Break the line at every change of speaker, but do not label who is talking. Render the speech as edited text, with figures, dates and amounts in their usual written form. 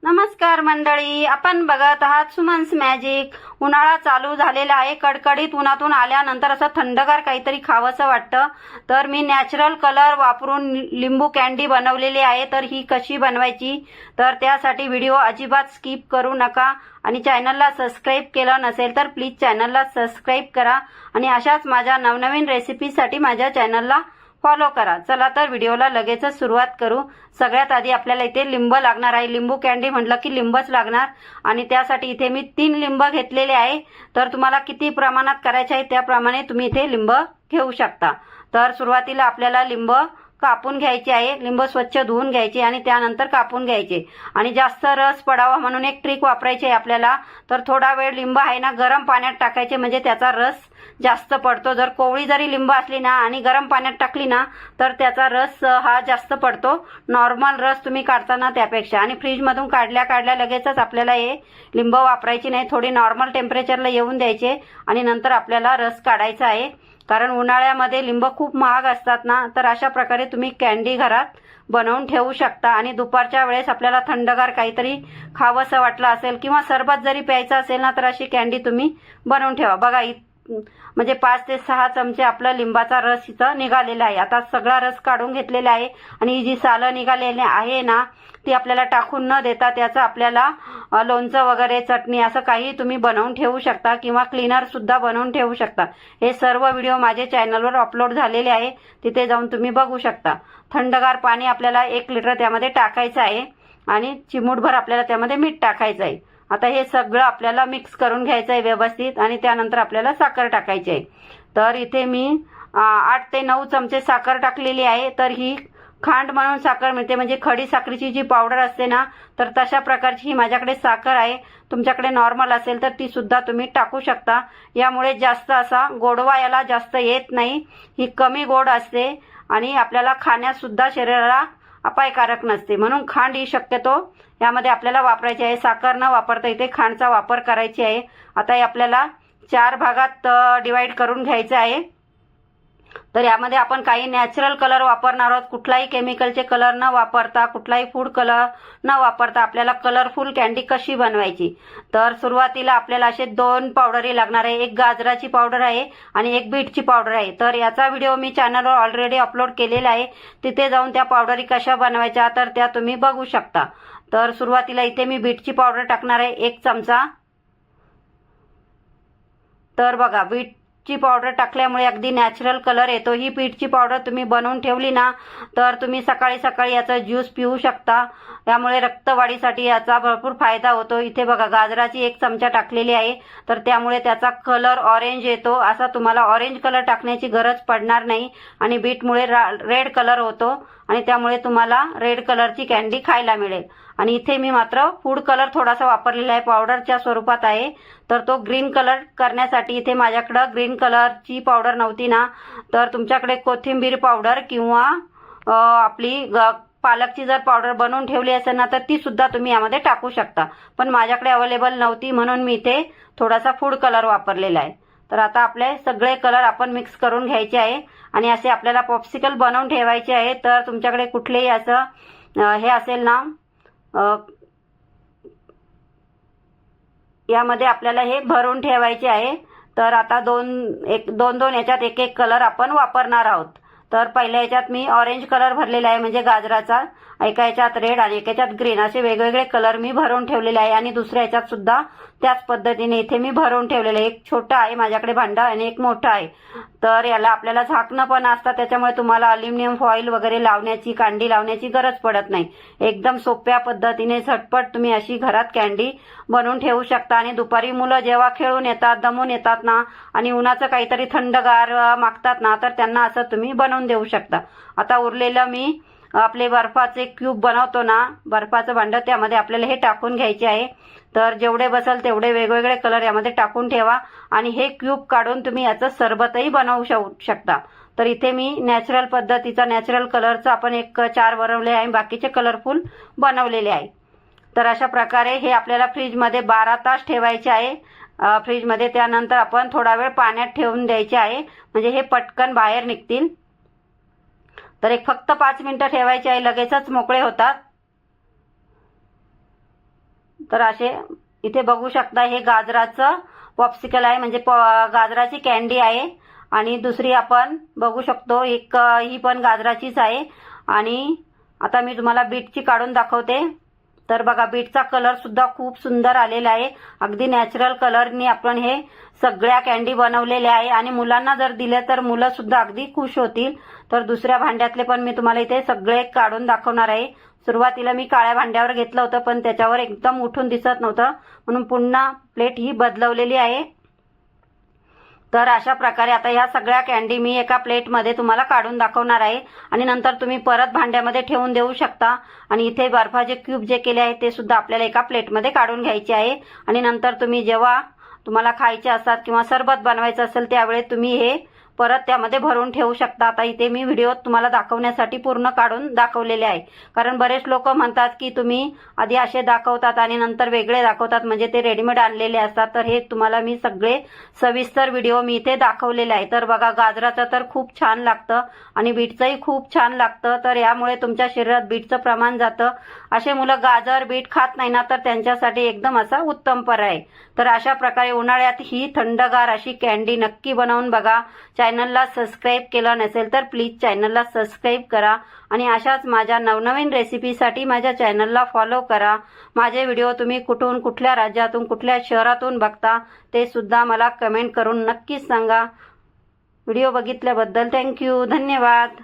नमस्कार मंडळी, आपण बघत आहात सुमन्स मॅजिक। उन्हाळा चालू झालेला आहे। कडकडीत उन्हातून आल्यानंतर असं थंडगार काहीतरी खावंसं वाटतं। तर मी नॅचरल कलर वापरून लिंबू कॅन्डी बनवलेली आहे। तर ही कशी बनवायची, तर त्यासाठी व्हिडिओ अजिबात स्किप करू नका। आणि चॅनलला सबस्क्राइब केलं नसेल तर प्लीज चॅनलला सबस्क्राइब करा आणि अशाच माझ्या नवनवीन रेसिपीसाठी माझ्या चॅनलला फॉलो करा। चला तर व्हिडिओला लगेचच सुरुवात करू। सगळ्यात आधी आपल्याला इथे लिंब लागणार आहे। लिंबू कॅन्डी म्हटलं की लिंबच लागणार आणि त्यासाठी इथे मी 3 लिंब घेतलेले आहे। तर तुम्हाला किती प्रमाणात करायचे आहे त्याप्रमाणे तुम्ही इथे लिंब घेऊ शकता। तर सुरुवातीला आपल्याला लिंब कापून घ्यायचे आहे। लिंब स्वच्छ धुवून घ्यायचे आणि त्यानंतर कापून घ्यायचे आणि जास्त रस पडावा म्हणून एक ट्रिक वापरायची आहे आपल्याला। तर थोडा वेळ लिंब आहे ना गरम पाण्यात टाकायचे, म्हणजे त्याचा रस जास्त पडतो। जर कोवळी जरी लिंब असली ना आणि गरम पाण्यात टाकली ना तर त्याचा रस हा जास्त पडतो, नॉर्मल रस तुम्ही काढताना त्यापेक्षा। आणि फ्रीज मधून काढल्या लगेचच आपल्याला हे लिंब वापरायची नाही, थोडी नॉर्मल टेम्परेचरला येऊन द्यायचे आणि नंतर आपल्याला रस काढायचा आहे। कारण उन्हाळ्यामध्ये लिंब खूप महाग असतात ना। तर अशा प्रकारे तुम्ही कॅन्डी घरात बनवून ठेवू शकता आणि दुपारच्या वेळेस आपल्याला थंडगार काहीतरी खावंसं वाटलं असेल किंवा सरबत जरी प्यायचं असेल ना तर अशी कॅन्डी तुम्ही बनवून ठेवा। बघा म्हणजे 5 ते 6 चमचे आपला लिंबाचा रस इथं निघालेला आहे। आता सगळा रस काढून घेतलेला आहे आणि जी सालं निघालेली आहे ना ती आपल्याला टाकून न देता त्याचं आपल्याला लोणचं वगैरे चटणी असं काही तुम्ही बनवून ठेवू शकता किंवा क्लीनर सुद्धा बनवून ठेवू शकता। हे सर्व व्हिडिओ माझे चॅनलवर अपलोड झालेले आहे, तिथे जाऊन तुम्ही बघू शकता। थंडगार पाणी आपल्याला 1 लिटर त्यामध्ये टाकायचं आहे आणि चिमूटभर आपल्याला त्यामध्ये मीठ टाकायचं आहे। आता हे सगळं आपल्याला मिक्स करून घ्यायचं आहे व्यवस्थित आणि त्यानंतर आपल्याला साखर टाकायची आहे। तर इथे मी 8 ते 9 चमचे साखर टाकलेली आहे। तर ही खांड म्हणून साखर मिळते, म्हणजे खडी साखरेची जी पावडर असते ना तर तशा प्रकारची ही माझ्याकडे साखर आहे। तुमच्याकडे नॉर्मल असेल तर ती सुद्धा तुम्ही टाकू शकता। यामुळे जास्त असा गोडवा याला जास्त येत नाही, ही कमी गोड असते आणि आपल्याला खाण्यास सुद्धा शरीराला अपायकारक नसते, म्हणून खांड ही शक्यतो यामध्ये आपल्याला वापरायची आहे। साखर न वापरता इथे खांडचा वापर करायची आहे। आता हे आपल्याला 4 भागात डिवाइड करून घ्यायचं आहे। तर यामध्ये आपण काही नॅचरल कलर वापरणार आहोत, कुठलाही केमिकलचे कलर न वापरता, कुठलाही फूड कलर न वापरता आपल्याला कलरफुल कॅन्डी कशी बनवायची। तर सुरुवातीला आपल्याला असे 2 पावडरी लागणार आहे, एक गाजराची पावडर आहे आणि एक बीटची पावडर आहे। तर याचा व्हिडिओ मी चॅनलवर ऑलरेडी अपलोड केलेला आहे, तिथे जाऊन त्या पावडरी कशा बनवायच्या तर त्या तुम्ही बघू शकता। तर सुरुवातीला इथे मी बीटची पावडर टाकणार आहे 1 चमचा। तर बघा बीटची पावडर टाकल्यामुळे अगदी नॅचरल कलर येतो। ही बीटची पावडर तुम्ही बनवून ठेवली ना तर तुम्ही सकाळी सकाळी याचा ज्यूस पिऊ शकता, त्यामुळे रक्तवाढीसाठी याचा भरपूर फायदा होतो। इथे बघा गाजराची 1 चमचा टाकलेली आहे, तर त्यामुळे त्याचा कलर ऑरेंज येतो। असा तुम्हाला ऑरेंज कलर टाकण्याची गरज पडणार नाही आणि बीटमुळे रेड कलर होतो आणि त्यामुळे तुम्हाला रेड कलरची कॅन्डी खायला मिळेल। आणि इथे मी मात्र फूड कलर थोडासा वापरलेला आहे, पावडरच्या स्वरूपात आहे। तर तो ग्रीन कलर करण्यासाठी इथे माझ्याकडे ग्रीन कलरची पावडर नव्हती ना तर तुमच्याकडे कोथिंबीर पावडर किंवा आपली पालकची जर पावडर बनवून ठेवली असेल ना तर ती सुद्धा तुम्ही यामध्ये टाकू शकता, पण माझ्याकडे अवेलेबल नव्हती म्हणून मी इथे थोडासा फूड कलर वापरलेला आहे। तर आता आपले सगळे कलर आपण मिक्स करून घ्यायचे आहे आणि असे आपल्याला पॉप्सिकल बनवून ठेवायचे आहे। तर तुमच्याकडे कुठलेही असं हे असेल ना यामध्ये आपल्याला हे भरून ठेवायचे आहे। तर आता दोन याच्यात एक कलर आपण वापरणार आहोत। तर पहिल्या याच्यात मी ऑरेंज कलर भरलेला आहे, म्हणजे गाजराचा, एका याच्यात रेड आणि एका याच्यात ग्रीन, असे वेगवेगळे कलर मी भरून ठेवलेले आहे। आणि दुसऱ्या याच्यात सुद्धा त्याच पद्धतीने इथे मी भरून ठेवलेले आहे। एक छोटा आहे माझ्याकडे भांडा आणि एक मोठा आहे। तर याला आपल्याला झाकणं पण असतात, त्याच्यामुळे तुम्हाला अल्युमिनियम फॉईल वगैरे लावण्याची, कांडी लावण्याची गरज पडत नाही। एकदम सोप्या पद्धतीने झटपट तुम्ही अशी घरात कॅन्डी बनवून ठेवू शकता। आणि दुपारी मुलं जेव्हा खेळून येतात, दमून येतात ना आणि उन्हाचं काहीतरी थंडगार मागतात ना तर त्यांना असं तुम्ही बनवून देऊ शकता। आता उरलेलं मी आपले बर्फाचे क्यूब बनवतो ना, बर्फाचं भांडं, त्यामध्ये आपल्याला हे टाकून घ्यायचे आहे। तर जेवढे बसेल तेवढे वेगवेगळे कलर यामध्ये टाकून ठेवा आणि हे क्यूब काढून तुम्ही याचं सरबतही बनवू शकता। तर इथे मी नॅचरल पद्धतीचा, नॅचरल कलरचा आपण 4 बनवले आहे, बाकीचे कलरफुल बनवलेले आहे। तर अशा प्रकारे हे आपल्याला फ्रीजमध्ये 12 तास ठेवायचे आहे फ्रीजमध्ये। त्यानंतर आपण थोडा वेळ पाण्यात ठेवून द्यायचे आहे, म्हणजे हे पटकन बाहेर निघतील। तर फक्त 5 मिनिटं ठेवायचे आहे, लगेचच मोकळे होतात। तर असे इथे बघू शकता हे गाजराचं पॉप्सिकल आहे, म्हणजे गाजराची कॅन्डी आहे. आणि दुसरी आपण बघू शकतो एक ही पण गाजराचीच आहे. आणि आता मी तुम्हाला बीटची काढून दाखवते. तर बघा बीटचा कलर सुद्धा खूप सुंदर आलेला आहे. अगदी नॅचरल कलरनी आपण हे सगळ्या कॅन्डी बनवलेल्या आहे आणि मुलांना जर दिले तर मुलं सुद्धा अगदी खुश होतील. तर दुसऱ्या भांड्यातले पण मी तुम्हाला इथे सगळे काढून दाखवणार आहे. सुरुवातीला मी काळ्या भांड्यावर घेतलं होतं पण त्याच्यावर एकदम उठून दिसत नव्हतं, म्हणून पुन्हा प्लेट ही बदलवलेली आहे. तर अशा प्रकारे आता ह्या सगळ्या कॅन्डी मी एका प्लेटमध्ये तुम्हाला काढून दाखवणार आहे आणि नंतर तुम्ही परत भांड्यामध्ये ठेवून देऊ शकता. आणि इथे बर्फाचे क्यूब जे केले आहेत ते सुद्धा आपल्याला एका प्लेटमध्ये काढून घ्यायचे आहे. आणि नंतर तुम्ही जेव्हा तुम्हाला खायचे असतात किंवा सरबत बनवायचं असेल त्यावेळी तुम्ही हे परत त्यामध्ये भरून ठेवू शकता. आता इथे मी व्हिडिओ तुम्हाला दाखवण्यासाठी पूर्ण काढून दाखवलेले आहे, कारण बरेच लोक म्हणतात की तुम्ही आधी असे दाखवतात आणि नंतर वेगळे दाखवतात, म्हणजे ते रेडीमेड आणलेले असतात. तर हे तुम्हाला मी सगळे सविस्तर व्हिडिओ मी इथे दाखवलेले आहे. तर बघा गाजराचं तर खूप छान लागतं आणि बीटचंही खूप छान लागतं. तर यामुळे तुमच्या शरीरात बीटचं प्रमाण जातं. असे मुलं गाजर बीट खात नाही ना, तर त्यांच्यासाठी एकदम असा उत्तम पर्याय. तर अशा प्रकारे उन्हाळ्यात ही थंडगार अशी कॅन्डी नक्की बनवून बघा. चॅनलला सबस्क्राईब केलं नसेल तर प्लीज चॅनलला सबस्क्राईब करा आणि अशाच माझ्या नवनवीन रेसिपीसाठी माझ्या चॅनलला फॉलो करा. माझे व्हिडिओ तुम्ही कुठून, कुठल्या राज्यातून, कुठल्या शहरातून बघता ते सुद्धा मला कमेंट करून नक्कीच सांगा. व्हिडिओ बघितल्याबद्दल थँक्यू, धन्यवाद.